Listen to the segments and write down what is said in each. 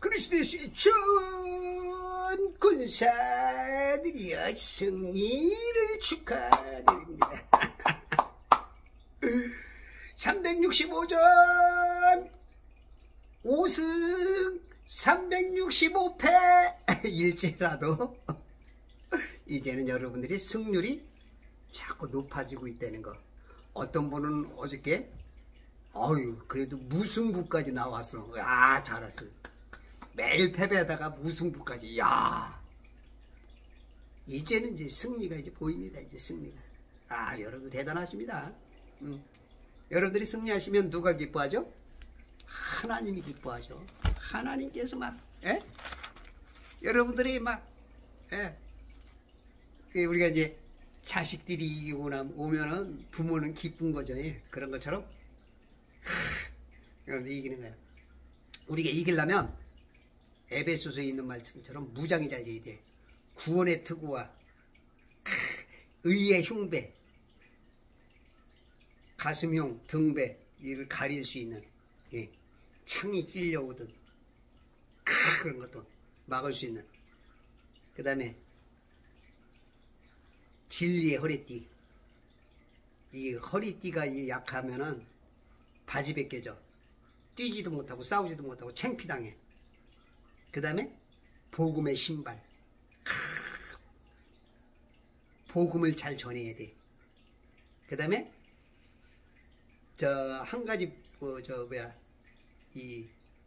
그리스도의 전 군사들이여 승리를 축하드립니다. 365전 5승 365패 일제라도 이제는 여러분들이 승률이 자꾸 높아지고 있다는 거. 어떤 분은 어저께 그래도 무승부까지 나왔어. 잘했어. 매일 패배하다가 무승부까지. 이제는 이제 승리가 이제 보입니다. 이제 승리가. 여러분 대단하십니다. 여러분들이 승리하시면 누가 기뻐하죠? 하나님이 기뻐하죠. 하나님께서 여러분들이 우리가 이제 자식들이 이기고 오면은 부모는 기쁜 거죠. 그런 것처럼 여러분들 이기는 거야. 우리가 이기려면 에베소서에 있는 말씀처럼 무장이 잘 돼야 돼. 구원의 투구와 의의 흉배, 가슴흉, 등배 이를 가릴 수 있는 창이 찔려오든 그런 것도 막을 수 있는. 그 다음에 진리의 허리띠. 이 허리띠가 약하면은 바지 벗겨져. 뛰지도 못하고 싸우지도 못하고 창피당해. 그 다음에 복음의 신발. 복음을 잘 전해야 돼. 그 다음에 한 가지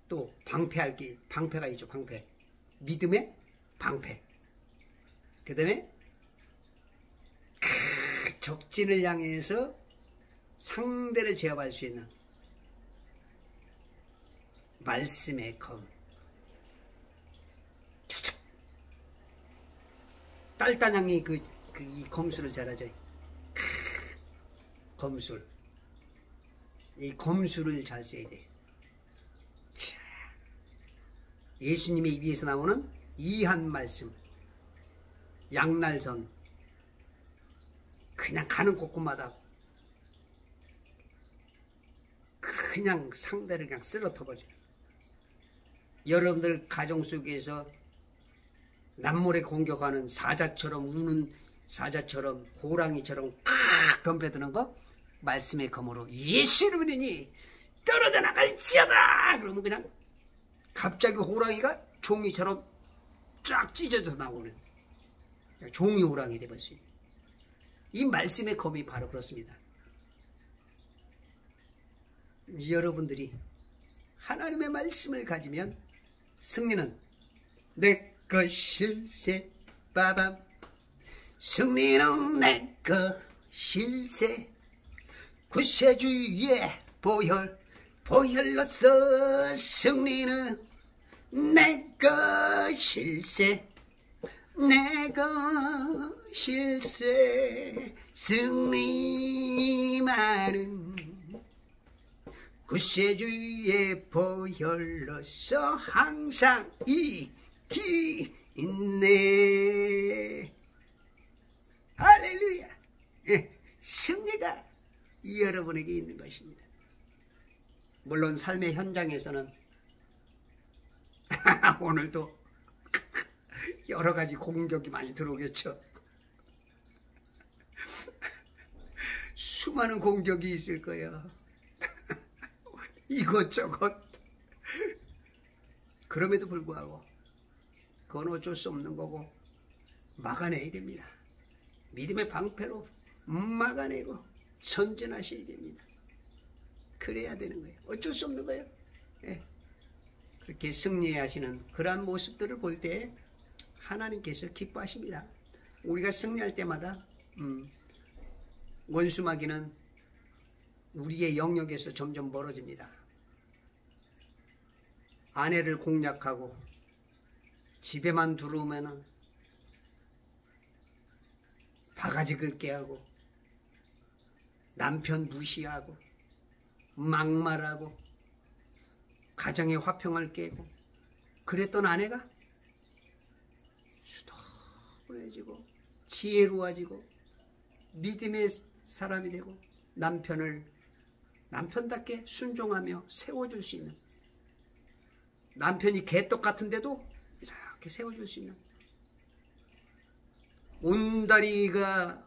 또 방패할 게 방패가 있죠. 방패. 믿음의 방패. 그 다음에 적진을 향해서 상대를 제압할 수 있는 말씀의 검. 딸단양이 이 검술을 잘하죠. 검술. 이 검술을 잘 써야 돼. 예수님의 입에서 나오는 이한 말씀. 양날선. 그냥 가는 곳곳마다 그냥 상대를 그냥 쓰러터버려. 여러분들 가정 속에서 남몰래 공격하는 사자처럼 우는 사자처럼 호랑이처럼 칵 덤벼드는 거 말씀의 검으로 예수 이름이니 떨어져 나갈지어다. 그러면 그냥 갑자기 호랑이가 종이처럼 쫙 찢어져서 나오는 종이 호랑이 되버렸어요. 이 말씀의 검이 바로 그렇습니다. 여러분들이 하나님의 말씀을 가지면 승리는 내 것일세. 빠밤. 승리는 내 것일세. 구세주의 보혈로서 승리는 내 것일세. 내 것일세. 승리만은 구세주의 보혈로서 항상 이기있네. 할렐루야. 승리가 여러분에게 있는 것입니다. 물론 삶의 현장에서는 오늘도 여러 가지 공격이 많이 들어오겠죠. 수많은 공격이 있을 거예요. 이것저것. 그럼에도 불구하고 그건 어쩔 수 없는 거고 막아내야 됩니다. 믿음의 방패로 막아내고 전진하셔야 됩니다. 그래야 되는 거예요. 어쩔 수 없는 거예요. 그렇게 승리하시는 그러한 모습들을 볼 때 하나님께서 기뻐하십니다. 우리가 승리할 때마다 원수마귀는 우리의 영역에서 점점 멀어집니다. 아내를 공략하고 집에만 들어오면 바가지 긁게 하고 남편 무시하고 막말하고 가정의 화평을 깨고 그랬던 아내가 수도분해지고 지혜로워지고 믿음의 사람이 되고 남편을 남편답게 순종하며 세워줄 수 있는 남편이 개떡 같은데도 이렇게 세워줄 수 있는, 온다리가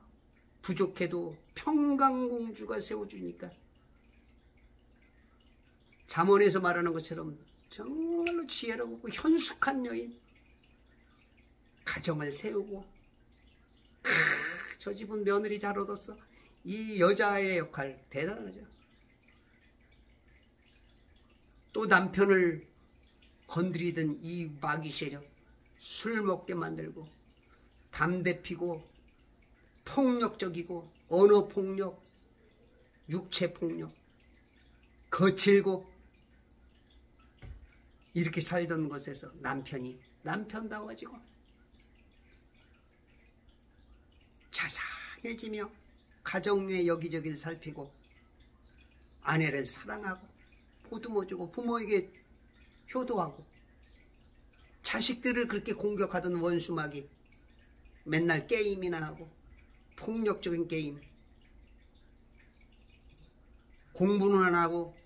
부족해도 평강공주가 세워주니까 잠언에서 말하는 것처럼 정말로 지혜롭고 현숙한 여인, 가정을 세우고, 저 집은 며느리 잘 얻었어. 이 여자의 역할 대단하죠. 또 남편을 건드리던 이 마귀 세력, 술 먹게 만들고 담배 피고 폭력적이고 언어폭력, 육체폭력, 거칠고 이렇게 살던 것에서 남편이 남편다워지고 자상해지며 가정의 여기저기를 살피고 아내를 사랑하고 보듬어주고 부모에게 효도하고, 자식들을 그렇게 공격하던 원수마귀 맨날 게임이나 하고 폭력적인 게임, 공부는 안 하고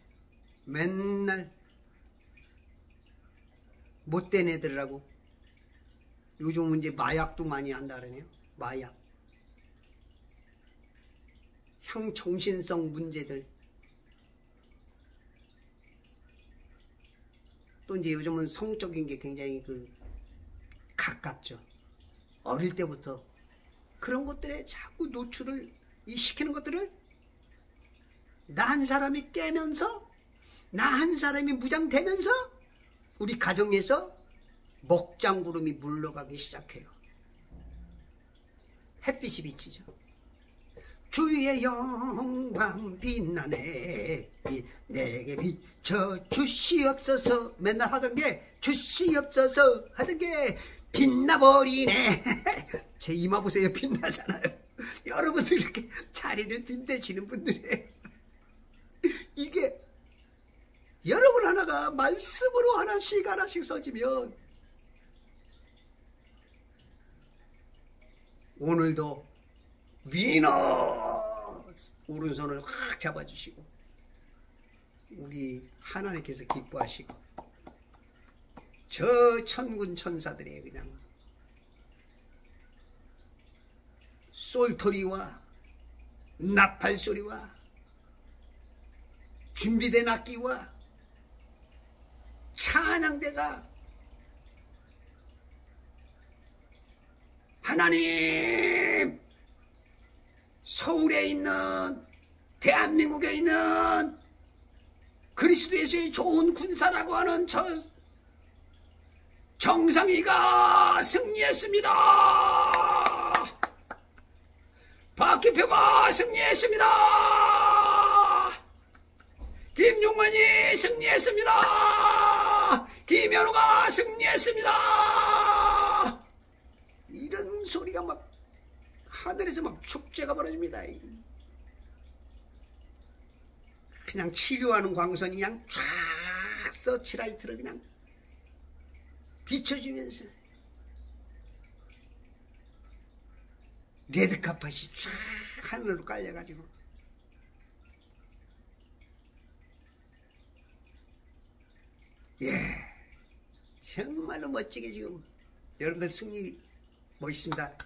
맨날 못된 애들하고, 요즘은 이제 마약도 많이 한다 그러네요. 마약, 향정신성 문제들, 또 이제 요즘은 성적인 게 굉장히 가깝죠. 어릴 때부터 그런 것들에 자꾸 노출을 시키는 것들을 나 한 사람이 깨면서, 나 한 사람이 무장되면서 우리 가정에서 먹장구름이 물러가기 시작해요. 햇빛이 비치죠. 주의 영광 빛나네 내게 비춰 주시옵소서. 맨날 하던 게 주시옵소서 하던 게 빛나버리네. 제 이마 보세요. 빛나잖아요. 여러분들 이렇게 자리를 빛내시는 분들이 이게 여러분 하나가 말씀으로 하나씩 써지면 오늘도 위너 오른손을 확 잡아주시고 우리 하나님께서 기뻐하시고 저 천군 천사들의 그냥 쏠토리와 나팔소리와 준비된 악기와 찬양대가 하나님, 서울에 있는, 대한민국에 있는 그리스도 예수의 좋은 군사라고 하는 저 정상이가 승리했습니다. 박기표가 승리했습니다. 김용만이 승리했습니다. 김현우가 승리했습니다. 이런 소리가 막 하늘에서 막 축제가 벌어집니다. 그냥 치료하는 광선이 그냥 쫙 서치라이트를 그냥 비춰주면서 레드카펫이 쫙 하늘로 깔려가지고 예, 정말로 멋지게 지금 여러분들 승리 멋있습니다.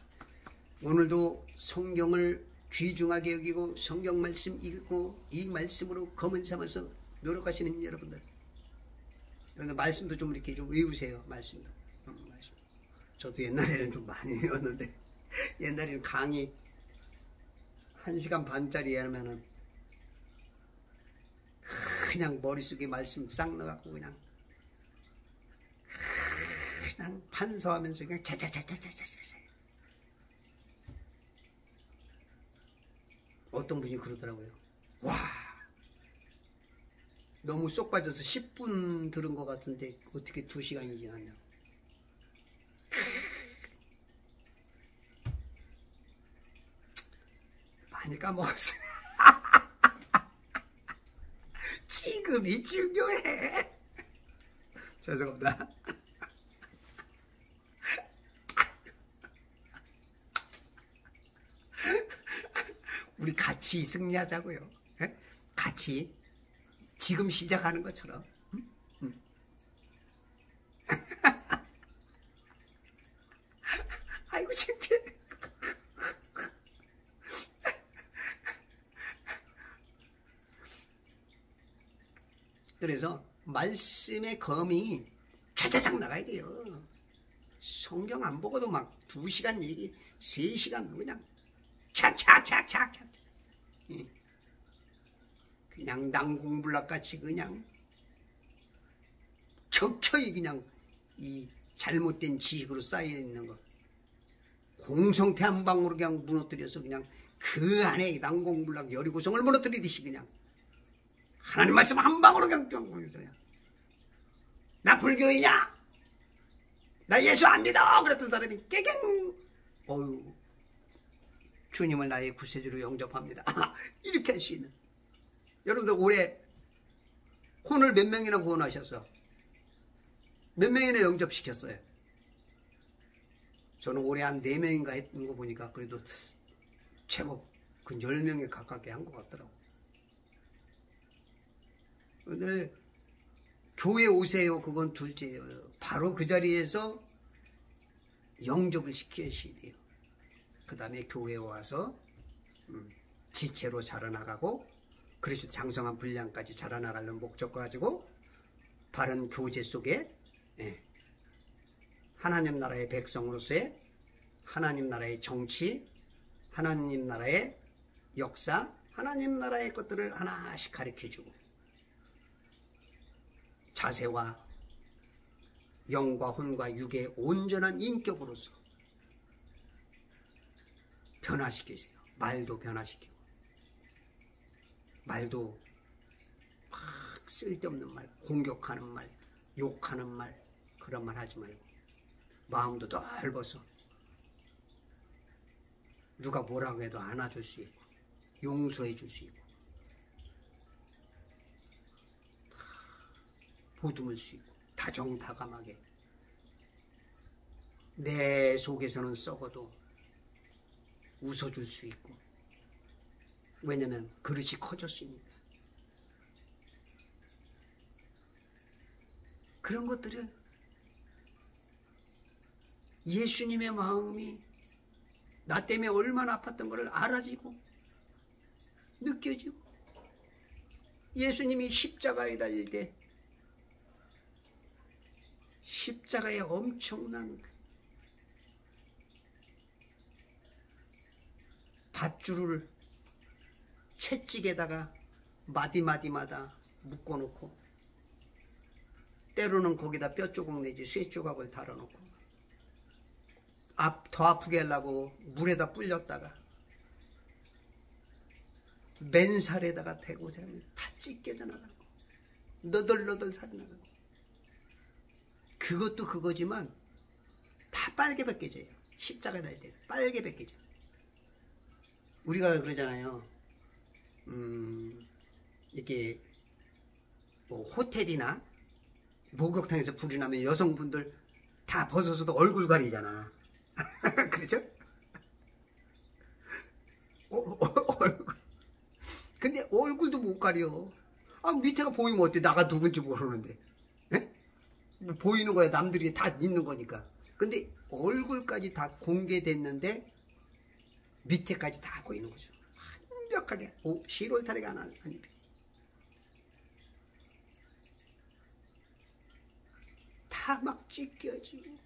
오늘도 성경을 귀중하게 여기고 성경 말씀 읽고 이 말씀으로 검은 삼아서 노력하시는 여러분들, 말씀도 좀 이렇게 좀 외우세요. 말씀도. 말씀. 저도 옛날에는 좀 많이 외웠는데 옛날에는 강의 1시간 반짜리 하면은 그냥 머릿속에 말씀 싹 넣어갖고 그냥 판서하면서 그냥 차차차차차차차. 어떤 분이 그러더라고요. 와, 너무 쏙 빠져서 10분 들은 것 같은데 어떻게 2시간이 지났냐. 많이 까먹었어요. 지금이 중요해. 죄송합니다. 우리 같이 승리하자고요. 같이 지금 시작하는 것처럼 그래서 말씀의 검이 촤차작 나가야 돼요. 성경 안 보고도 막 2시간 얘기, 3시간 그냥 착착착착 그냥 난공불락같이 그냥 적혀이 그냥 이 잘못된 지식으로 쌓여있는 것 공성태 한 방으로 그냥 무너뜨려서 그냥 그 안에 난공불락 여리고성을 무너뜨리듯이 그냥 하나님 말씀 한 방으로 그냥 무너뜨려. 나 불교이냐? 나 예수 안 믿어! 그랬던 사람이 깨갱! 어휴, 주님을 나의 구세주로 영접합니다. 이렇게 할 수 있는. 여러분들 올해 혼을 몇 명이나 구원하셨어? 몇 명이나 영접시켰어요? 저는 올해 한 4명인가 했던 거 보니까 그래도 제법 그 10명에 가깝게 한 것 같더라고. 오늘 교회 오세요. 그건 둘째예요. 바로 그 자리에서 영접을 시키셔야 돼요. 그 다음에 교회에 와서 지체로 자라나가고 그리스도 장성한 분량까지 자라나가는 목적 가지고 바른 교제 속에 하나님 나라의 백성으로서의 하나님 나라의 정치, 하나님 나라의 역사, 하나님 나라의 것들을 하나씩 가르쳐주고 자세와 영과 혼과 육의 온전한 인격으로서 변화시키세요. 말도 변화시키고 말도 막 쓸데없는 말, 공격하는 말, 욕하는 말 그런 말 하지 말고 마음도 넓어서 누가 뭐라고 해도 안아줄 수 있고 용서해 줄 수 있고 보듬을 수 있고 다정다감하게 내 속에서는 썩어도 웃어줄 수 있고 왜냐면 그릇이 커졌으니까 그런 것들을 예수님의 마음이 나 때문에 얼마나 아팠던 것을 알아지고 느껴지고 예수님이 십자가에 달릴 때 십자가에 엄청난 밧줄을 채찍에다가 마디마디마다 묶어놓고 때로는 거기다 뼈조각 내지 쇠조각을 달아놓고 더 아프게 하려고 물에다 불렸다가 맨살에다가 대고 자면 다 찢겨져 나가고 너덜너덜 살이 나가고 그것도 그거지만 다 빨개 벗겨져요. 십자가 달 때 빨개 벗겨져. 우리가 그러잖아요. 이렇게 뭐 호텔이나 목욕탕에서 불이 나면 여성분들 다 벗어서도 얼굴 가리잖아. 그렇죠? 얼굴. 근데 얼굴도 못 가려. 아, 밑에가 보이면 어때? 나가 누군지 모르는데. 에? 보이는 거야. 남들이 다 있는 거니까. 근데 얼굴까지 다 공개됐는데 밑에까지 다 보이는 거죠. 완벽하게. 10월달에 안 입혀. 다 막 찢겨지고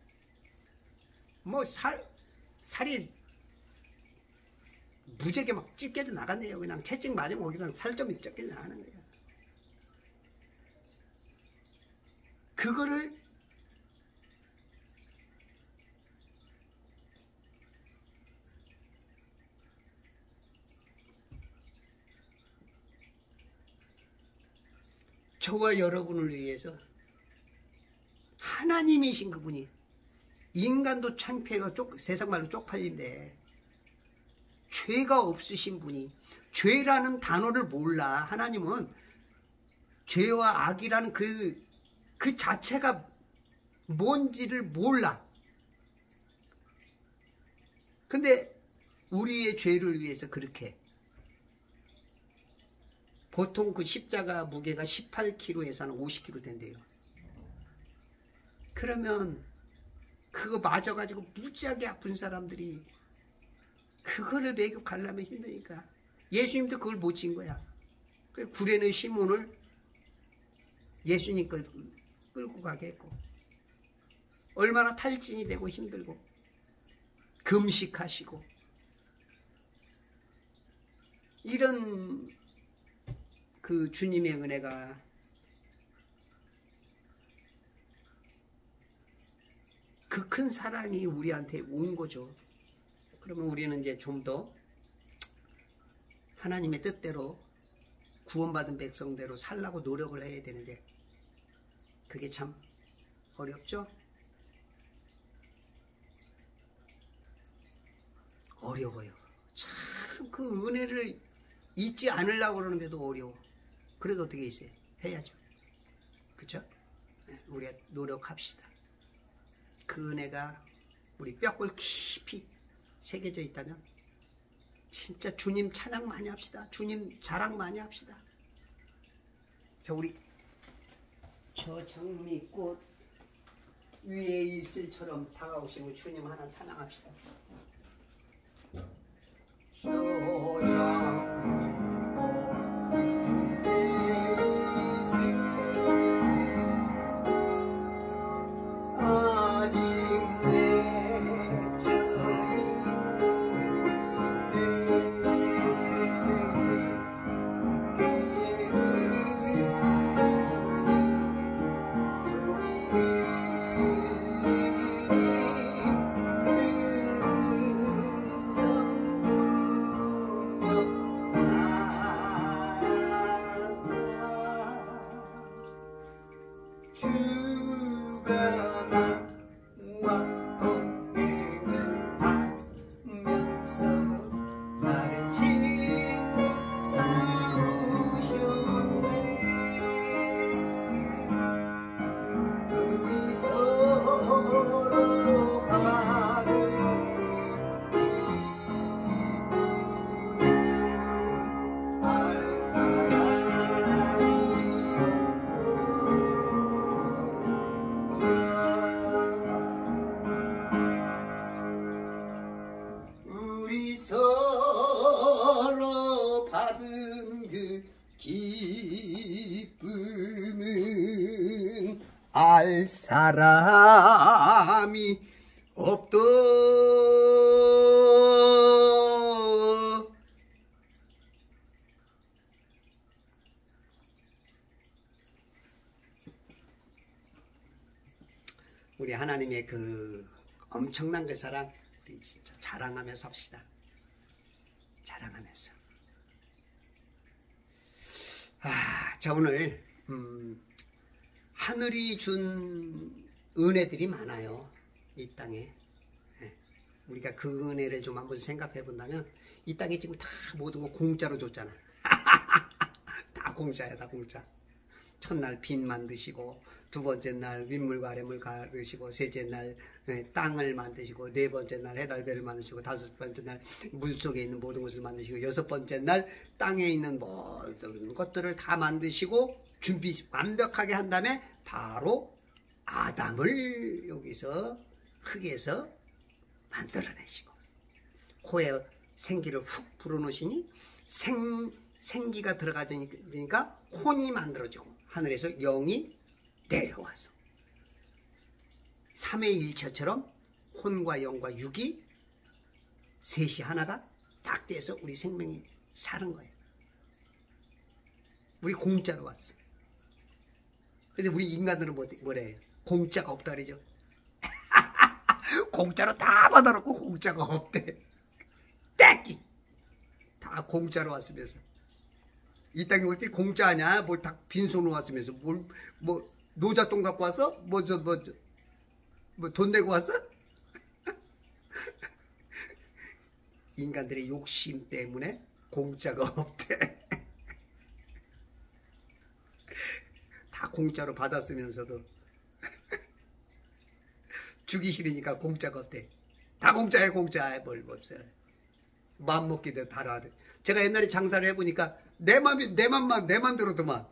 뭐 살이 무지하게 막 찢겨져 나갔네요. 그냥 채찍 맞으면 거기서 살점이 찢겨져 나가는 거예요. 그거를 저와 여러분을 위해서 하나님이신 그분이 인간도 창피해가 세상 말로 쪽팔린데 죄가 없으신 분이 죄라는 단어를 몰라. 하나님은 죄와 악이라는 그 자체가 뭔지를 몰라. 근데 우리의 죄를 위해서 그렇게 보통 그 십자가 무게가 18kg에서 한 50kg 된대요. 그러면 그거 맞아가지고 무지하게 아픈 사람들이 그거를 매겨 가려면 힘드니까 예수님도 그걸 못 진 거야. 구레네 시몬을 예수님 끌고 가게 했고, 얼마나 탈진이 되고 힘들고 금식하시고, 이런 그 주님의 은혜가 그 큰 사랑이 우리한테 온 거죠. 그러면 우리는 이제 좀 더 하나님의 뜻대로 구원받은 백성대로 살라고 노력을 해야 되는데, 그게 참 어렵죠? 어려워요. 참 그 은혜를 잊지 않으려고 그러는데도 어려워. 그래도 어떻게 있어요? 해야죠. 그렇죠? 우리가 노력합시다. 그 은혜가 우리 뼈골 깊이 새겨져 있다면 진짜 주님 찬양 많이 합시다. 주님 자랑 많이 합시다. 자, 우리 저 장미꽃 위에 이슬처럼 다가오시고 주님 하나 찬양합시다. 저 장미꽃 위에 이슬 아직 맺혀 알 사람이 없더. 우리 하나님의 그 엄청난 그 사랑 우리 진짜 자랑하면서 삽시다. 자랑하면서. 자, 오늘 하늘이 준 은혜들이 많아요. 이 땅에. 우리가 그 은혜를 좀 한번 생각해 본다면, 이 땅에 지금 다 모든 거 공짜로 줬잖아. 다 공짜야, 다 공짜. 첫날 빈 만드시고, 두 번째 날 윗물과 아랫물 가르시고, 셋째 날 땅을 만드시고, 네 번째 날 해달배를 만드시고, 다섯 번째 날 물속에 있는 모든 것을 만드시고, 여섯 번째 날 땅에 있는 모든 것들을 다 만드시고 준비 완벽하게 한 다음에 바로 아담을 여기서 흙에서 만들어내시고, 코에 생기를 훅 불어넣으시니 생기가 들어가니까 혼이 만들어지고, 하늘에서 영이 내려와서 삼위일체처럼 혼과 영과 육이 셋이 하나가 딱 돼서 우리 생명이 사는 거예요. 우리 공짜로 왔어. 근데 우리 인간들은 뭐래요? 공짜가 없다 그러죠. 공짜로 다 받아놓고 공짜가 없대. 떼기. 다 공짜로 왔으면서. 이 땅에 올 때 공짜 아냐? 뭘 다 빈손으로 왔으면서. 뭐 노잣돈 갖고 왔어? 돈 내고 왔어? 인간들의 욕심 때문에 공짜가 없대. 다 공짜로 받았으면서도 주기 싫으니까 공짜가 없대. 다 공짜야, 공짜야. 뭘 없어요. 마음 먹기도 달아. 제가 옛날에 장사를 해보니까 내 맘대로더만.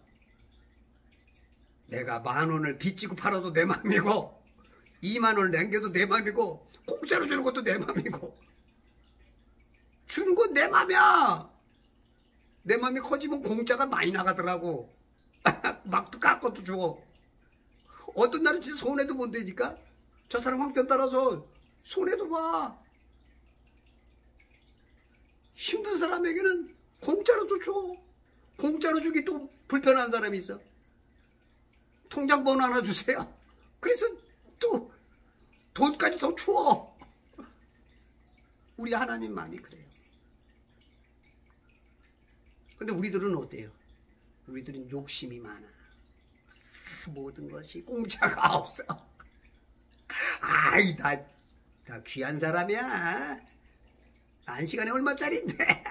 내가 10,000원을 빚지고 팔아도 내 맘이고, 20,000원을 남겨도 내 맘이고, 공짜로 주는 것도 내 맘이고, 주는 건 내 맘이야. 내 맘이 커지면 공짜가 많이 나가더라고. 막 깎아도 주고. 어떤 날은 진짜 손해도 못 되니까 저 사람 형편 따라서 손해도 봐. 힘든 사람에게는 공짜로도 줘. 공짜로 주기 또 불편한 사람이 있어. 통장 번호 하나 주세요. 그래서 또 돈까지 더 줘. 우리 하나님만이 그래요. 근데 우리들은 어때요? 우리들은 욕심이 많아. 모든 것이 공짜가 없어. 아이, 나 귀한 사람이야. 난 시간에 얼마짜린데.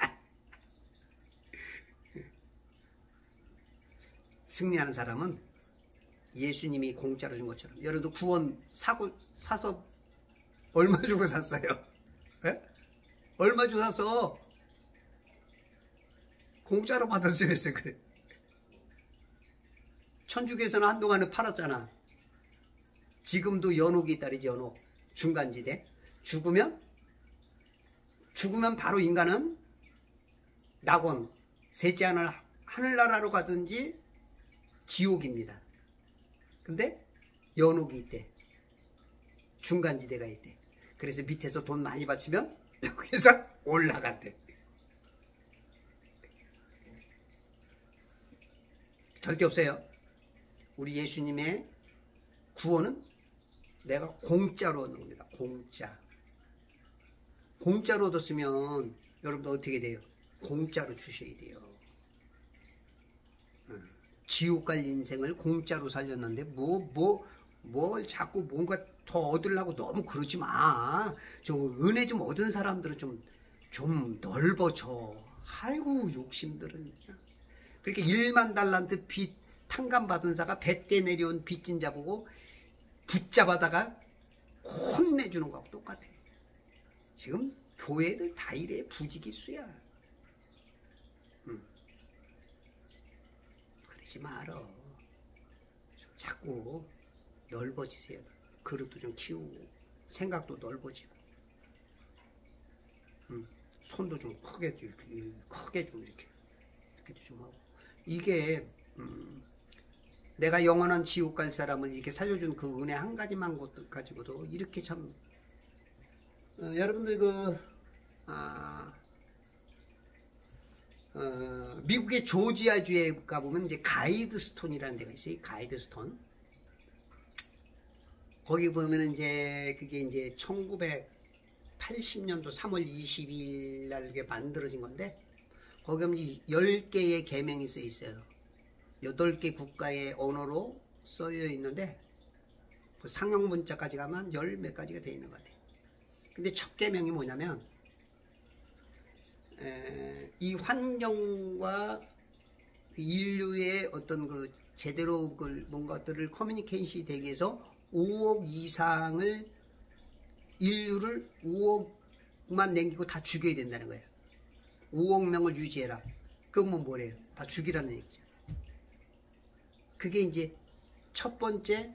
승리하는 사람은 예수님이 공짜로 준 것처럼. 여러분도 구원 사서 얼마 주고 샀어요? 에? 얼마 주고 샀어? 공짜로 받았으면서 그래. 천주교에서는 한동안은 팔았잖아. 지금도 연옥이 있다리지. 연옥. 중간지대. 죽으면 바로 인간은 낙원, 셋째 하늘나라로 가든지 지옥입니다. 근데 연옥이 있대. 중간지대가 있대. 그래서 밑에서 돈 많이 바치면 여기서 올라간대. 절대 없어요. 우리 예수님의 구원은 내가 공짜로 얻는 겁니다. 공짜로 얻었으면 여러분도 어떻게 돼요? 공짜로 주셔야 돼요. 지옥 갈 인생을 공짜로 살렸는데 뭘 자꾸 뭔가 더 얻으려고 너무 그러지 마. 좀 은혜 좀 얻은 사람들은 좀 넓어져. 아이고 욕심들은. 그렇게 1만 달란트 빚 탕감받은 자가 100대 내려온 빚진 자 보고 붙잡아다가 혼내주는 거하고 똑같아. 지금 교회들 다 이래. 부지기수야. 그러지 말어. 자꾸 넓어지세요. 그릇도 좀 키우고 생각도 넓어지고 손도 좀 크게 좀 이렇게도 좀 하고. 이게 내가 영원한 지옥 갈 사람을 이렇게 살려준 그 은혜 한 가지만 가지고도 이렇게 참 여러분들 미국의 조지아주에 가보면 이제 가이드스톤이라는 데가 있어요. 가이드스톤. 거기 보면 이제 그게 이제 1980년도 3월 20일 날 이게 만들어진 건데, 거기 보면 10개의 계명이 써 있어요. 8개 국가의 언어로 써여 있는데, 그 상용 문자까지 가면 10몇 가지가 되어 있는 것 같아요. 근데 첫 계명이 뭐냐면, 이 환경과 인류의 어떤 그 제대로 뭔가들을 커뮤니케이션이 되기 위해서 5억 이상을 인류를 5억만 남기고 다 죽여야 된다는 거예요. 5억 명을 유지해라. 그건 뭐래요? 다 죽이라는 얘기죠. 그게 이제 첫 번째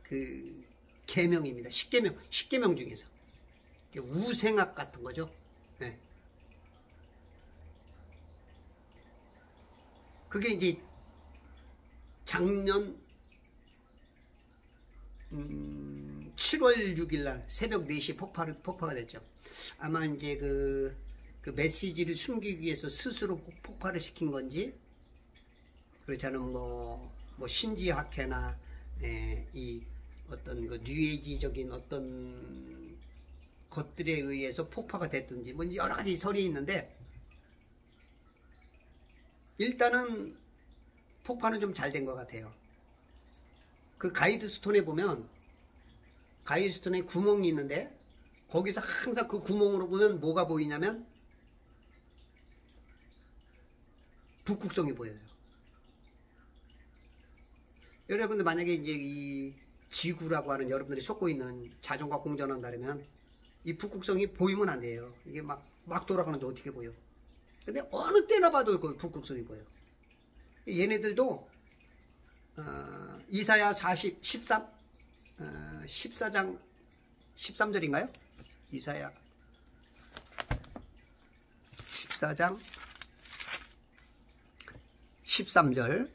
그 계명입니다. 10계명 중에서 우생학 같은 거죠. 네. 그게 이제 작년 7월 6일 날 새벽 4시에 폭파가 됐죠. 아마 이제 그 메시지를 숨기기 위해서 스스로 폭발을 시킨 건지, 그렇지 않으면 뭐 신지학회나 이 어떤 그 뉴에이지적인 어떤 것들에 의해서 폭파가 됐든지 뭐 여러 가지 설이 있는데, 일단은 폭파는 좀 잘 된 것 같아요. 그 가이드스톤에 보면 가이드스톤에 구멍이 있는데, 거기서 항상 그 구멍으로 보면 뭐가 보이냐면 북극성이 보여요. 여러분들 만약에 이제 이 지구라고 하는 여러분들이 속고 있는 자전과 공전한다면 이 북극성이 보이면 안 돼요. 이게 막 돌아가는데 어떻게 보여? 근데 어느 때나 봐도 그 북극성이 보여. 얘네들도 이사야 14장 13절인가요? 이사야 14장 13절.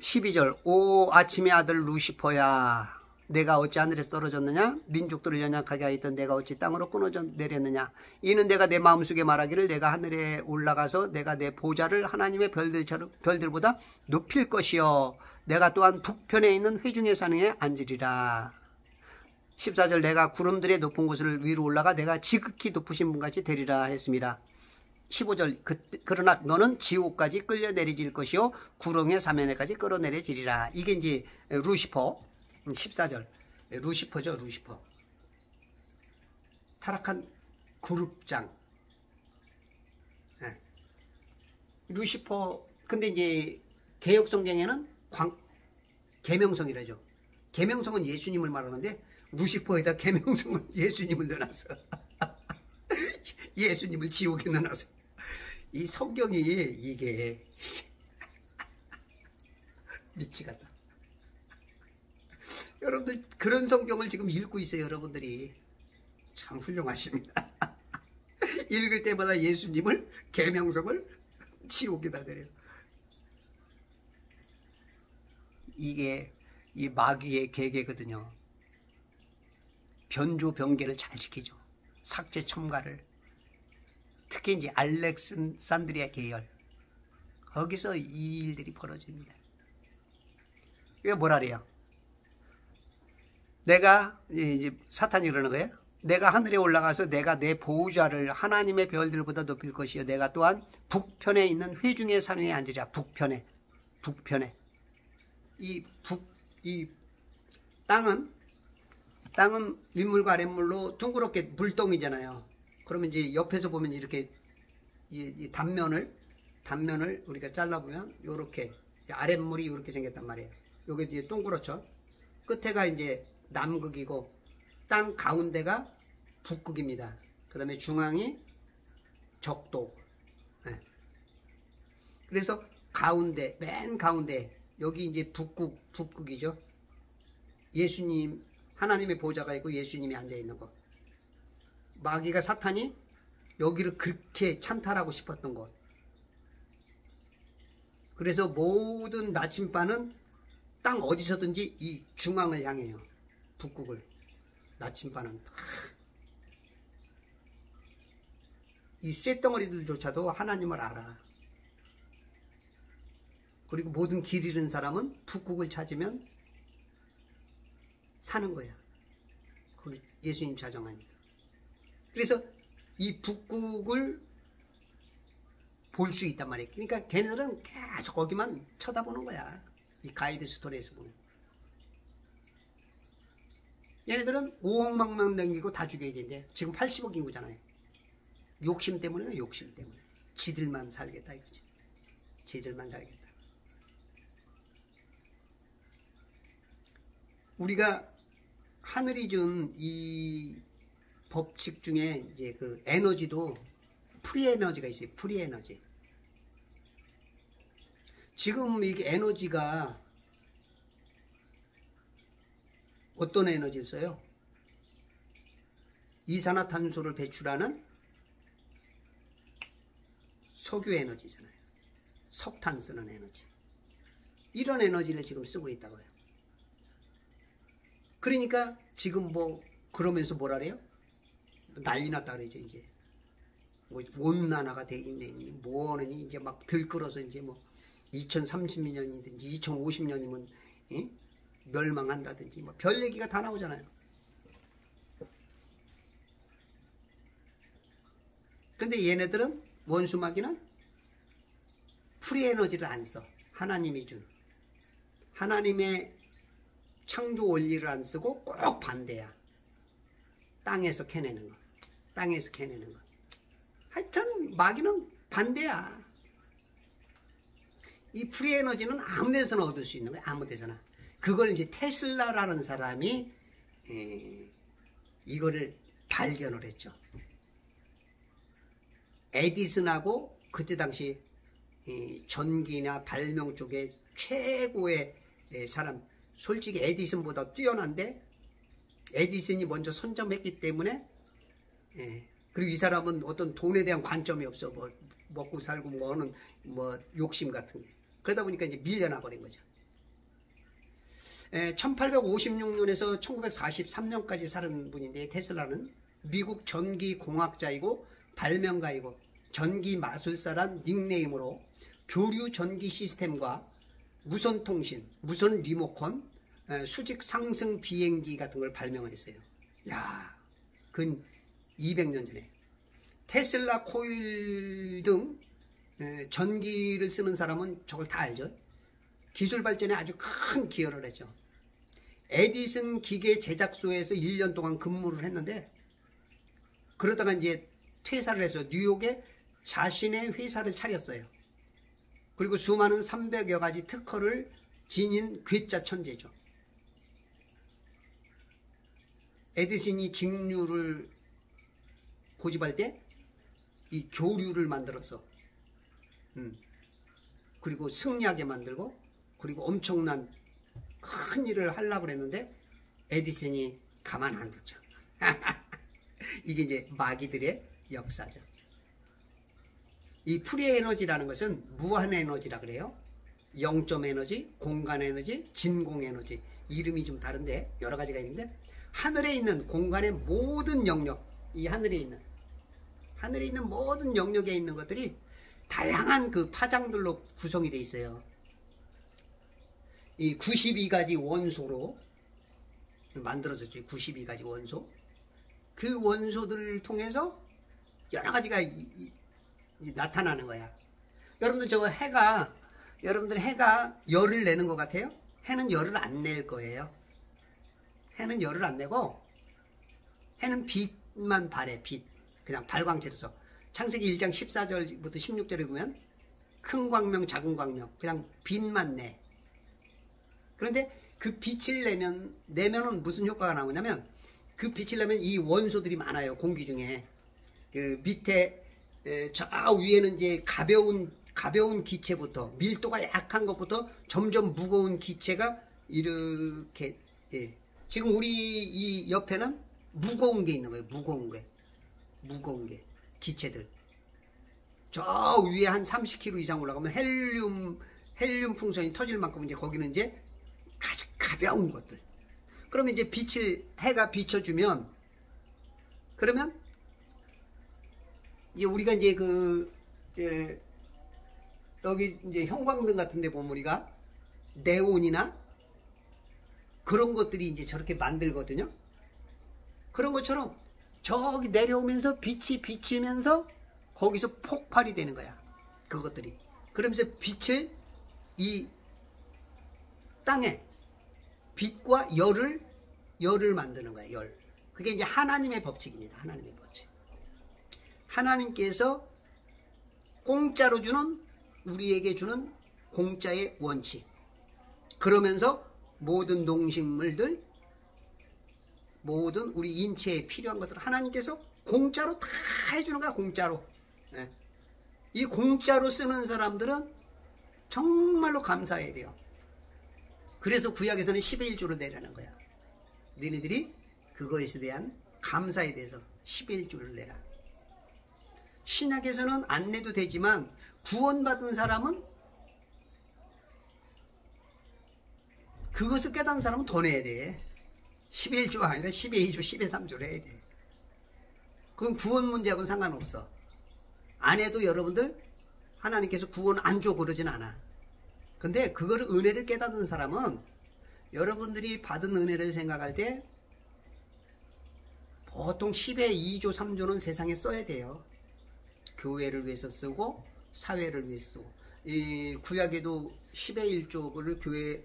12절 오 아침의 아들 루시퍼야 내가 어찌 하늘에서 떨어졌느냐 민족들을 연약하게 하였던 내가 어찌 땅으로 끊어져 내렸느냐 이는 내가 내 마음속에 말하기를 내가 하늘에 올라가서 내가 내 보좌를 하나님의 별들보다 높일 것이요 내가 또한 북편에 있는 회중의 산에 앉으리라. 14절 내가 구름들의 높은 곳을 위로 올라가 내가 지극히 높으신 분같이 되리라 했습니다. 15절 그러나 너는 지옥까지 끌려 내려질 것이요 구렁의 사면에까지 끌어내려지리라. 이게 이제 루시퍼. 14절 루시퍼죠. 루시퍼 타락한 그룹장. 네. 루시퍼 근데 이제 개혁성경에는 계명성이라죠. 계명성은 예수님을 말하는데 루시퍼에다 계명성은 예수님을 넣어놨어. 예수님을 지옥에 넣어놨어. 이 성경이 이게 미치겠다. 여러분들 그런 성경을 지금 읽고 있어요. 여러분들이 참 훌륭하십니다. 읽을 때마다 예수님을 계명성을 지옥에다 내려요. 이게 이 마귀의 계계거든요. 변조 변계를 잘 지키죠. 삭제 첨가를. 특히 이제 알렉산드리아 계열 거기서 이 일들이 벌어집니다. 이게 뭐라 그래요? 내가 이제 사탄이 그러는 거예요. 내가 하늘에 올라가서 내가 내 보좌를 하나님의 별들보다 높일 것이요 내가 또한 북편에 있는 회중의 산 위에 앉으리라. 북편에 이 땅은 윗물과 아랫물로 둥그렇게 물동이잖아요. 그러면 이제 옆에서 보면 이렇게 이 단면을 우리가 잘라보면 요렇게 아랫물이 이렇게 생겼단 말이에요. 요게 이제 둥그렇죠. 끝에가 이제 남극이고 땅 가운데가 북극입니다. 그 다음에 중앙이 적도. 네. 그래서 가운데 맨 가운데 여기 이제 북극이죠. 예수님 하나님의 보좌가 있고 예수님이 앉아있는 것. 마귀가 사탄이 여기를 그렇게 찬탈하고 싶었던 것. 그래서 모든 나침반은 땅 어디서든지 이 중앙을 향해요. 북극을. 나침반은 이 쇳덩어리들조차도 하나님을 알아. 그리고 모든 길 잃은 사람은 북극을 찾으면 사는 거야. 거기 예수님 자정하니까. 그래서 이 북극을 볼 수 있단 말이에요. 그러니까 걔네들은 계속 거기만 쳐다보는 거야. 이 가이드 스토리에서 보면. 얘네들은 5억만 명 남기고 다 죽여야 되는데 지금 80억 인구잖아요. 욕심 때문에 욕심 때문에. 지들만 살겠다 이거지. 지들만 살겠다. 우리가 하늘이 준 이 법칙 중에 이제 그 에너지도 프리 에너지가 있어요. 프리 에너지. 지금 이게 에너지가 어떤 에너지를 써요? 이산화탄소를 배출하는 석유 에너지잖아요. 석탄 쓰는 에너지. 이런 에너지를 지금 쓰고 있다고요. 그러니까 지금 뭐 그러면서 뭐라 그래요? 난리 났다 그러죠. 이제 뭐 온난화가 돼 있네. 뭐하느니 이제 막 들끓어서 이제 뭐 2030년이든지 2050년이면 멸망한다든지 뭐 별 얘기가 다 나오잖아요. 근데 얘네들은 원수마귀는 프리 에너지를 안 써. 하나님이 준 하나님의 창조 원리를 안 쓰고 꼭 반대야. 땅에서 캐내는 거. 땅에서 캐내는 거. 하여튼 마귀는 반대야. 이 프리 에너지는 아무 데서나 얻을 수 있는 거야. 아무 데서나. 그걸 이제 테슬라라는 사람이 이거를 발견을 했죠. 에디슨하고 그때 당시 전기나 발명 쪽에 최고의 사람, 솔직히 에디슨보다 뛰어난데 에디슨이 먼저 선점했기 때문에 그리고 이 사람은 어떤 돈에 대한 관점이 없어. 뭐 먹고 살고 뭐는 뭐 욕심 같은 게. 그러다 보니까 이제 밀려나 버린 거죠. 1856년에서 1943년까지 살은 분인데, 테슬라는 미국 전기공학자이고 발명가이고 전기 마술사란 닉네임으로 교류 전기 시스템과 무선 통신, 무선 리모컨, 수직 상승 비행기 같은 걸 발명했어요. 야, 근 200년 전에. 테슬라 코일 등 전기를 쓰는 사람은 저걸 다 알죠. 기술 발전에 아주 큰 기여를 했죠. 에디슨 기계 제작소에서 1년 동안 근무를 했는데, 그러다가 이제 퇴사를 해서 뉴욕에 자신의 회사를 차렸어요. 그리고 수많은 300여 가지 특허를 지닌 괴짜 천재죠. 에디슨이 직류를 고집할 때 이 교류를 만들어서 그리고 승리하게 만들고, 그리고 엄청난 큰 일을 하려고 그랬는데 에디슨이 가만 안 뒀죠. 이게 이제 마귀들의 역사죠. 이 프리 에너지라는 것은 무한 에너지라 그래요. 영점 에너지, 공간 에너지, 진공 에너지. 이름이 좀 다른데 여러 가지가 있는데, 하늘에 있는 공간의 모든 영역, 이 하늘에 있는 모든 영역에 있는 것들이 다양한 그 파장들로 구성이 되어 있어요. 이 92가지 원소로 만들어졌죠. 92가지 원소. 그 원소들을 통해서 여러 가지가 나타나는 거야. 여러분들 여러분들 해가 열을 내는 것 같아요? 해는 열을 안 낼 거예요. 해는 열을 안 내고, 해는 빛만 발해, 빛. 그냥 발광체로서. 창세기 1장 14절부터 16절에 보면 큰 광명, 작은 광명, 그냥 빛만 내. 그런데 그 빛을 내면은 무슨 효과가 나오냐면, 그 빛을 내면 이 원소들이 많아요. 공기 중에. 그 밑에 저 위에는 이제 가벼운 기체부터, 밀도가 약한 것부터 점점 무거운 기체가 이렇게, 예. 지금 우리 이 옆에는 무거운 게 있는 거예요. 무거운 게 기체들. 저 위에 한 30km 이상 올라가면 헬륨 풍선이 터질 만큼 이제 거기는 이제 아주 가벼운 것들. 그러면 이제 해가 비춰주면, 그러면 이제 우리가 이제 여기 이제 형광등 같은 데 보면 우리가 네온이나 그런 것들이 이제 저렇게 만들거든요. 그런 것처럼 저기 내려오면서 빛이 비치면서 거기서 폭발이 되는 거야. 그것들이. 그러면서 빛을 이 땅에 빛과 열을 만드는 거야. 열. 그게 이제 하나님의 법칙입니다. 하나님의 법칙. 하나님께서 공짜로 우리에게 주는 공짜의 원칙. 그러면서 모든 동식물들, 모든 우리 인체에 필요한 것들 하나님께서 공짜로 다 해주는 거야. 공짜로. 네. 이 공짜로 쓰는 사람들은 정말로 감사해야 돼요. 그래서 구약에서는 10의 1조를 내라는 거야. 너희들이 그거에 대한 감사에 대해서 10의 1조를 내라. 신약에서는 안 내도 되지만 구원받은 사람은, 그것을 깨닫는 사람은 더 내야 돼. 10의 1조가 아니라 10의 2조, 10의 3조를 해야 돼. 그건 구원 문제하고는 상관없어. 안 해도 여러분들 하나님께서 구원 안 줘 그러진 않아. 근데 그거를, 은혜를 깨닫는 사람은 여러분들이 받은 은혜를 생각할 때 보통 10의 2조, 3조는 세상에 써야 돼요. 교회를 위해서 쓰고 사회를 위해서 쓰고. 이 구약에도 10의 1조를 교회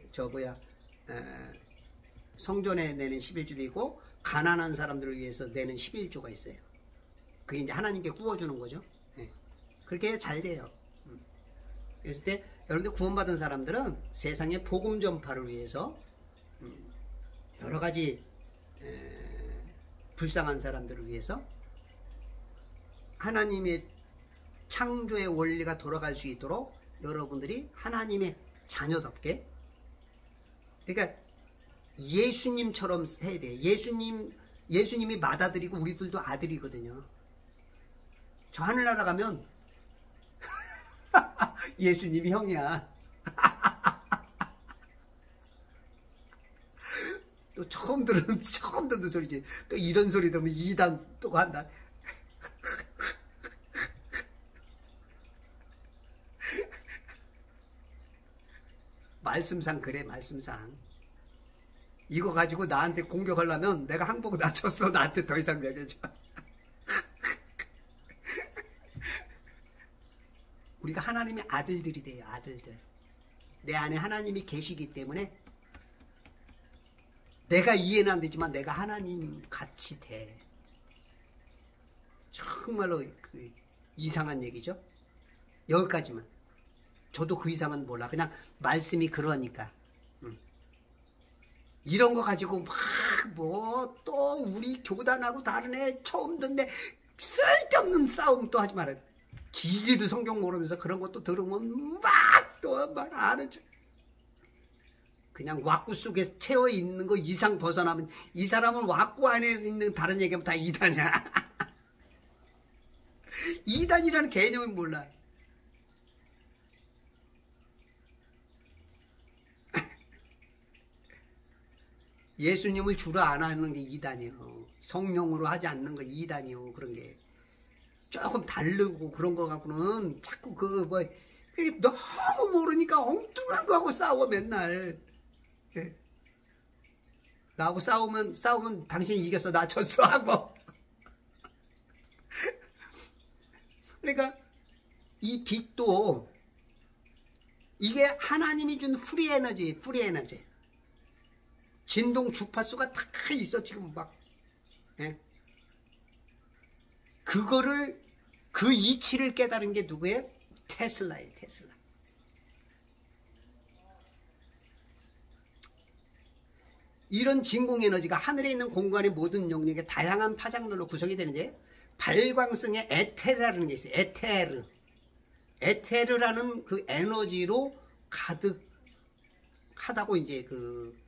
성전에 내는 11조도 있고 가난한 사람들을 위해서 내는 11조가 있어요. 그게 이제 하나님께 구워주는 거죠. 네. 그렇게 잘 돼요. 그랬을 때 여러분들 구원받은 사람들은 세상의 복음 전파를 위해서 여러 가지 불쌍한 사람들을 위해서 하나님의 창조의 원리가 돌아갈 수 있도록 여러분들이 하나님의 자녀답게, 그러니까 예수님처럼 해야 돼요. 예수님이 맏아들이고 우리들도 아들이거든요. 저 하늘나라 가면 예수님이 형이야. 또 처음 듣는 소리지. 또 이런 소리 들으면 이단 또 한다. 말씀상 그래, 말씀상. 이거 가지고 나한테 공격하려면 내가 항복 낮췄어. 나한테 더 이상 얘기하지 마. 우리가 하나님의 아들들이 돼요, 아들들. 내 안에 하나님이 계시기 때문에 내가 이해는 안 되지만 내가 하나님 같이 돼. 정말로 이상한 얘기죠. 여기까지만. 저도 그 이상은 몰라. 그냥 말씀이 그러니까. 이런 거 가지고 막 또 우리 교단하고 다른 애 처음 듣는데 쓸데없는 싸움 또 하지 말아요. 지지도 성경 모르면서 그런 것도 들으면 막 아는 척. 그냥 왁구 속에 채워 있는 거 이상 벗어나면 이 사람은 왁구 안에 있는 다른 얘기하면 다 이단이야. 이단이라는 개념을 몰라. 예수님을 주로 안 하는 게 이단이요. 성령으로 하지 않는 거 이단이요. 그런 게 조금 다르고 그런 거 갖고는 자꾸 너무 모르니까 엉뚱한 거 하고 싸워 맨날. 나하고 싸우면 당신이 이겼어, 나 졌어 하고. 그러니까 이 빛도 이게 하나님이 준 프리 에너지. 진동 주파수가 다 있어 지금 막. 그거를 그 이치를 깨달은 게 누구예요? 테슬라예요, 테슬라. 이런 진공 에너지가 하늘에 있는 공간의 모든 영역에 다양한 파장들로 구성이 되는데 발광성의 에테르라는 게 있어요. 에테르라는 그 에너지로 가득하다고 이제 그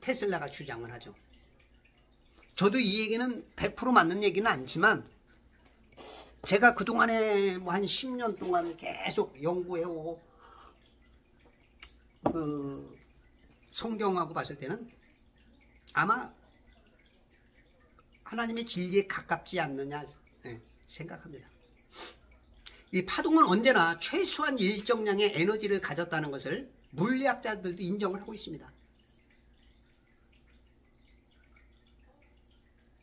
테슬라가 주장을 하죠. 저도 이 얘기는 100% 맞는 얘기는 않지만 제가 그동안에 뭐 한 10년 동안 계속 연구해오고 그 성경하고 봤을 때는 아마 하나님의 진리에 가깝지 않느냐 생각합니다. 이 파동은 언제나 최소한 일정량의 에너지를 가졌다는 것을 물리학자들도 인정을 하고 있습니다.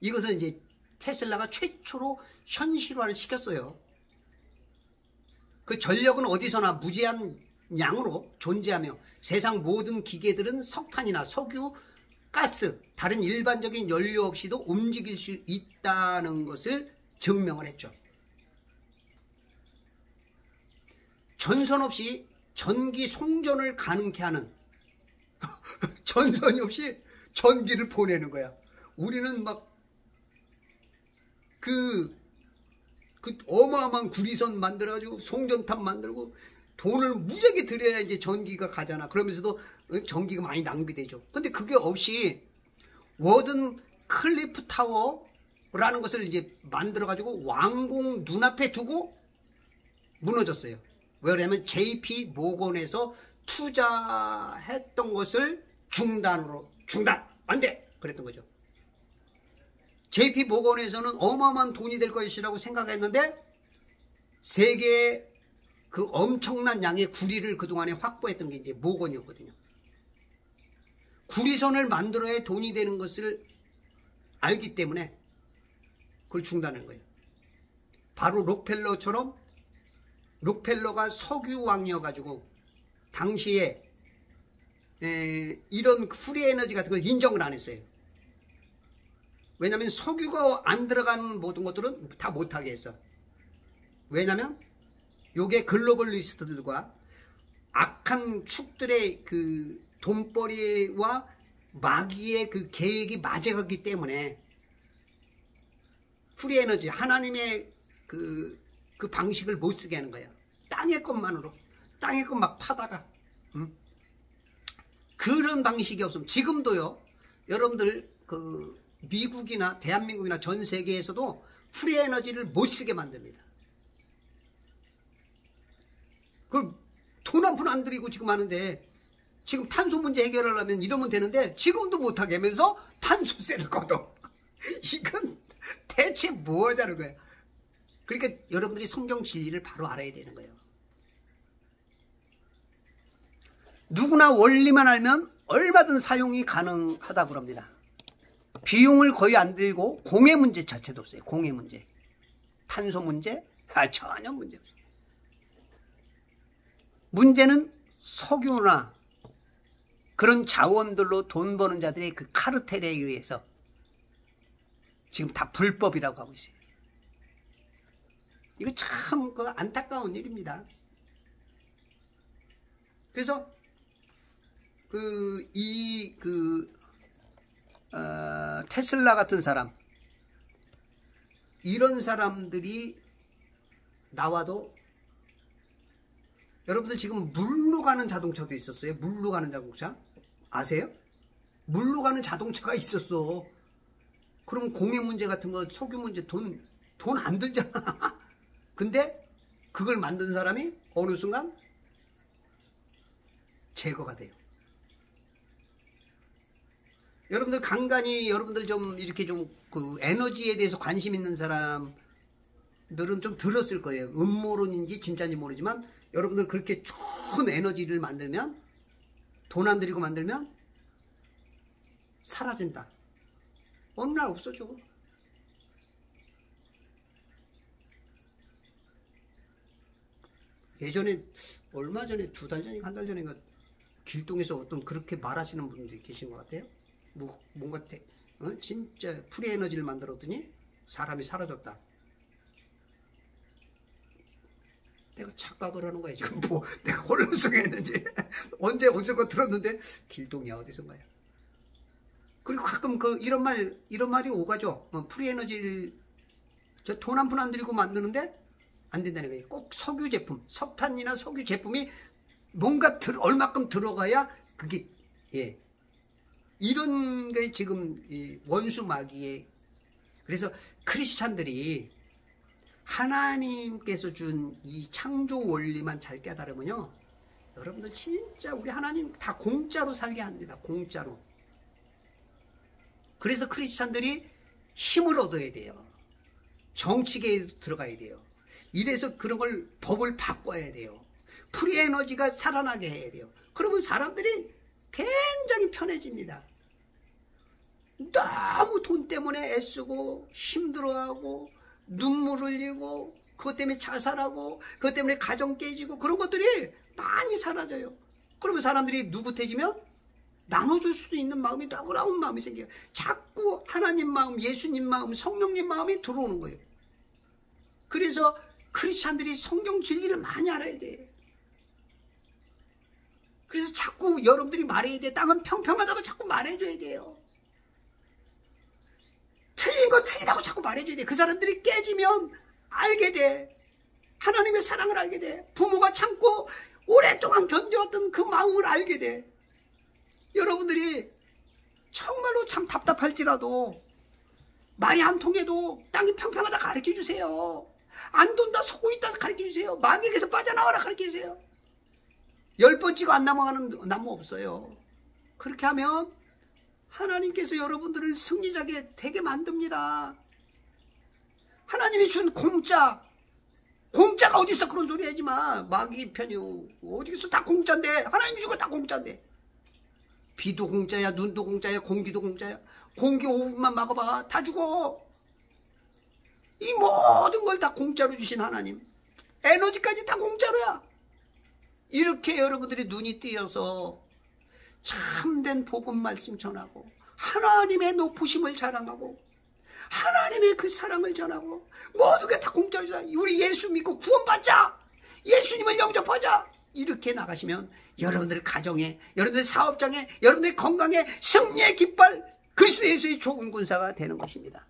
이것은 이제 테슬라가 최초로 현실화를 시켰어요. 그 전력은 어디서나 무제한 양으로 존재하며 세상 모든 기계들은 석탄이나 석유, 가스, 다른 일반적인 연료 없이도 움직일 수 있다는 것을 증명을 했죠. 전선 없이 전기 송전을 가능케 하는 전선이 없이 전기를 보내는 거야. 우리는 막 그 어마어마한 구리선 만들어가지고 송전탑 만들고 돈을 무지하게 들여야 이제 전기가 가잖아. 그러면서도 전기가 많이 낭비되죠. 근데 그게 없이 워든 클리프 타워라는 것을 이제 만들어가지고 왕궁 눈앞에 두고 무너졌어요. 왜냐면 JP 모건에서 투자했던 것을 중단, 안 돼! 그랬던 거죠. JP 모건에서는 어마어마한 돈이 될 것이라고 생각했는데 세계의 그 엄청난 양의 구리를 그동안에 확보했던 게 이제 모건이었거든요. 구리선을 만들어야 돈이 되는 것을 알기 때문에 그걸 중단한 거예요. 바로 록펠러처럼 록펠러가 석유왕이어가지고 당시에 이런 프리 에너지 같은 걸 인정을 안 했어요. 왜냐하면 석유가 안 들어간 모든 것들은 다 못하게 했어. 왜냐하면 요게 글로벌리스트들과 악한 축들의 그 돈벌이와 마귀의 그 계획이 맞아갔기 때문에 프리 에너지, 하나님의 그 방식을 못 쓰게 하는 거예요. 땅의 것만으로, 땅의 것 막 파다가. 그런 방식이 없으면 지금도요, 여러분들 그 미국이나 대한민국이나 전 세계에서도 프리 에너지를 못 쓰게 만듭니다. 그걸 돈 한 푼 안 들이고 지금 하는데 지금 탄소 문제 해결하려면 이러면 되는데 지금도 못하게 하면서 탄소세를 걷어. 이건 대체 뭐 하자는 거예요. 그러니까 여러분들이 성경 진리를 바로 알아야 되는 거예요. 누구나 원리만 알면 얼마든 사용이 가능하다고 합니다. 비용을 거의 안 들고 공해 문제 자체도 없어요. 공해 문제. 탄소 문제? 전혀 문제 없어요. 문제는 석유나 그런 자원들로 돈 버는 자들의 그 카르텔에 의해서 지금 다 불법이라고 하고 있어요. 이거 참 안타까운 일입니다. 그래서 테슬라 같은 사람, 이런 사람들이 나와도 여러분들 지금 물로 가는 자동차도 있었어요. 물로 가는 자동차 아세요? 물로 가는 자동차가 있었어. 그럼 공해 문제 같은 거, 석유 문제 돈 안 들잖아. 근데 그걸 만든 사람이 어느 순간 제거가 돼요. 여러분들 간간히 여러분들 좀 이렇게 좀 그 에너지에 대해서 관심 있는 사람들은 좀 들었을 거예요. 음모론인지 진짜인지 모르지만 여러분들 그렇게 좋은 에너지를 만들면, 돈 안 들이고 만들면 사라진다. 어느 날 없어져. 예전에 얼마 전에 2달 전인가 1달 전인가 길동에서 어떤 그렇게 말하시는 분들이 계신 것 같아요. 뭔가 진짜 프리 에너지를 만들었더니 사람이 사라졌다. 내가 착각을 하는 거야 지금. 뭐 내가 혼란스러웠는지 언제 어디서 들었는데 길동이야 어디선가요. 그리고 가끔 이런 말이 오가죠. 프리 에너지를 저 돈 한 푼 안 들이고 만드는데 안 된다는 거예요. 꼭 석유 제품, 석탄이나 석유 제품이 뭔가 얼마큼 들어가야 그게 이런 게 지금 원수 마귀에. 그래서 크리스찬들이 하나님께서 준 이 창조 원리만 잘 깨달으면요, 여러분들 진짜 우리 하나님 다 공짜로 살게 합니다. 공짜로. 그래서 크리스찬들이 힘을 얻어야 돼요. 정치계에 들어가야 돼요. 이래서 그런 걸 법을 바꿔야 돼요. 프리 에너지가 살아나게 해야 돼요. 그러면 사람들이 굉장히 편해집니다. 너무 돈 때문에 애쓰고 힘들어하고 눈물 흘리고 그것 때문에 자살하고 그것 때문에 가정 깨지고 그런 것들이 많이 사라져요. 그러면 사람들이 누긋해지면 나눠줄 수도 있는 마음이, 너그러운 마음이 생겨요. 자꾸 하나님 마음, 예수님 마음, 성령님 마음이 들어오는 거예요. 그래서 크리스찬들이 성경 진리를 많이 알아야 돼. 그래서 자꾸 여러분들이 말해야 돼. 땅은 평평하다고 자꾸 말해줘야 돼요. 틀린 거 틀리다고 자꾸 말해줘야 돼. 그 사람들이 깨지면 알게 돼. 하나님의 사랑을 알게 돼. 부모가 참고 오랫동안 견뎌왔던 그 마음을 알게 돼. 여러분들이 정말로 참 답답할지라도 말이 안 통해도 땅이 평평하다 가르쳐주세요. 안 돈다 속고 있다 가르쳐주세요. 마귀에게서 빠져나와라 가르쳐주세요. 10번 찍어 안 넘어가는 나무 없어요. 그렇게 하면 하나님께서 여러분들을 승리자게 되게 만듭니다. 하나님이 준 공짜가 어딨어. 그런 소리 하지 마. 마귀 편이 어디서 다 공짜인데. 하나님이 주고 다 공짜인데. 비도 공짜야, 눈도 공짜야, 공기도 공짜야. 공기 5분만 막아봐. 다 주고. 이 모든 걸 다 공짜로 주신 하나님. 에너지까지 다 공짜로야. 이렇게 여러분들이 눈이 띄어서 참된 복음 말씀 전하고 하나님의 높으심을 자랑하고 하나님의 그 사랑을 전하고 모든 게 다 공짜로 주다. 우리 예수 믿고 구원받자. 예수님을 영접하자. 이렇게 나가시면 여러분들 가정에, 여러분들 사업장에, 여러분들 건강에 승리의 깃발, 그리스도 예수의 좋은 군사가 되는 것입니다.